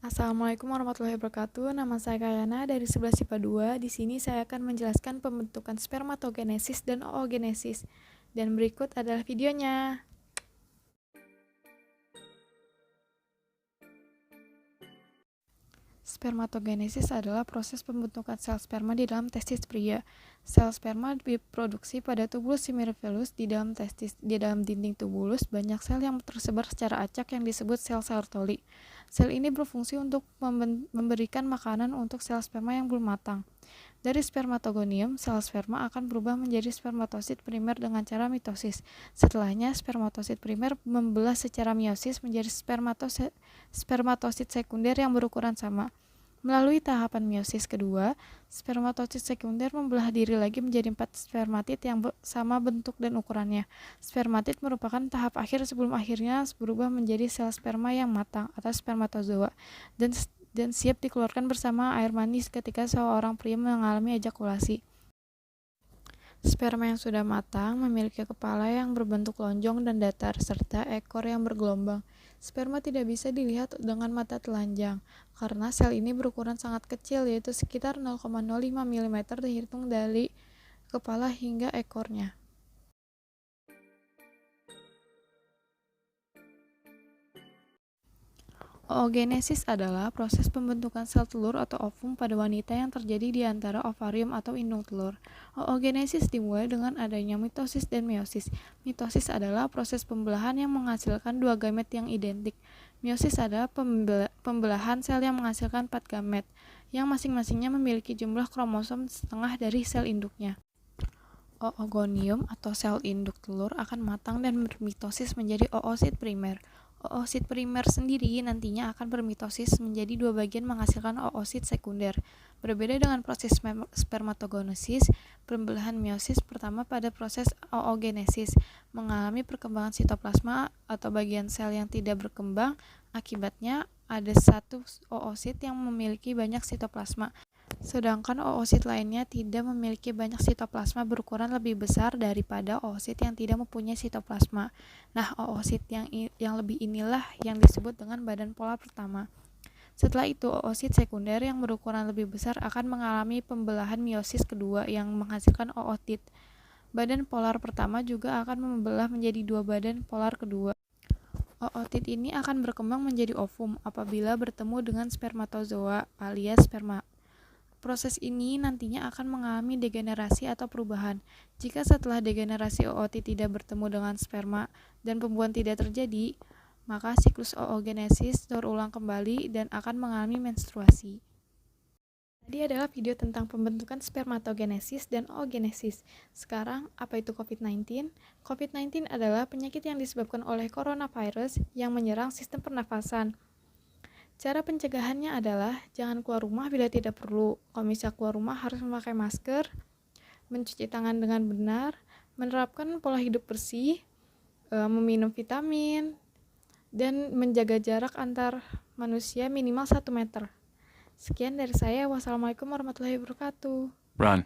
Assalamualaikum warahmatullahi wabarakatuh. Nama saya Kayana dari 11 IPA 2. Di sini saya akan menjelaskan pembentukan spermatogenesis dan oogenesis. Dan berikut adalah videonya. Spermatogenesis adalah proses pembentukan sel sperma di dalam testis pria. Sel sperma diproduksi pada tubulus seminiferus di dalam testis. Di dalam dinding tubulus, banyak sel yang tersebar secara acak yang disebut sel Sertoli. Sel ini berfungsi untuk memberikan makanan untuk sel sperma yang belum matang. Dari spermatogonium, sel sperma akan berubah menjadi spermatosit primer dengan cara mitosis. Setelahnya, spermatosit primer membelah secara meiosis menjadi spermatosit sekunder yang berukuran sama. Melalui tahapan meiosis kedua, spermatosit sekunder membelah diri lagi menjadi 4 spermatid yang sama bentuk dan ukurannya. Spermatid merupakan tahap akhir sebelum akhirnya berubah menjadi sel sperma yang matang atau spermatozoa dan siap dikeluarkan bersama air manis ketika seorang pria mengalami ejakulasi. Sperma yang sudah matang memiliki kepala yang berbentuk lonjong dan datar, serta ekor yang bergelombang. Sperma tidak bisa dilihat dengan mata telanjang, karena sel ini berukuran sangat kecil, yaitu sekitar 0,05 mm dihitung dari kepala hingga ekornya. Oogenesis adalah proses pembentukan sel telur atau ovum pada wanita yang terjadi di antara ovarium atau indung telur. Oogenesis dimulai dengan adanya mitosis dan meiosis. Mitosis adalah proses pembelahan yang menghasilkan 2 gamet yang identik. Meiosis adalah pembelahan sel yang menghasilkan 4 gamet, yang masing-masingnya memiliki jumlah kromosom setengah dari sel induknya. Oogonium atau sel induk telur akan matang dan bermitosis menjadi oosit primer. Oosit primer sendiri nantinya akan bermitosis menjadi 2 bagian menghasilkan oosit sekunder. Berbeda dengan proses spermatogenesis, pembelahan meiosis pertama pada proses oogenesis mengalami perkembangan sitoplasma atau bagian sel yang tidak berkembang. Akibatnya ada satu oosit yang memiliki banyak sitoplasma, sedangkan oosit lainnya tidak memiliki banyak sitoplasma berukuran lebih besar daripada oosit yang tidak mempunyai sitoplasma. Nah, oosit yang lebih inilah yang disebut dengan badan polar pertama. Setelah itu, oosit sekunder yang berukuran lebih besar akan mengalami pembelahan meiosis kedua yang menghasilkan ootit. Badan polar pertama juga akan membelah menjadi 2 badan polar kedua. Ootit ini akan berkembang menjadi ovum apabila bertemu dengan spermatozoa alias sperma. Proses ini nantinya akan mengalami degenerasi atau perubahan. Jika setelah degenerasi ootit tidak bertemu dengan sperma dan pembuahan tidak terjadi, maka siklus oogenesis terulang kembali dan akan mengalami menstruasi. Tadi adalah video tentang pembentukan spermatogenesis dan oogenesis. Sekarang, apa itu COVID-19? COVID-19 adalah penyakit yang disebabkan oleh coronavirus yang menyerang sistem pernafasan. Cara pencegahannya adalah jangan keluar rumah bila tidak perlu. Kalau misal keluar rumah harus memakai masker, mencuci tangan dengan benar, menerapkan pola hidup bersih, meminum vitamin, dan menjaga jarak antar manusia minimal 1 meter. Sekian dari saya. Wassalamualaikum warahmatullahi wabarakatuh. Run.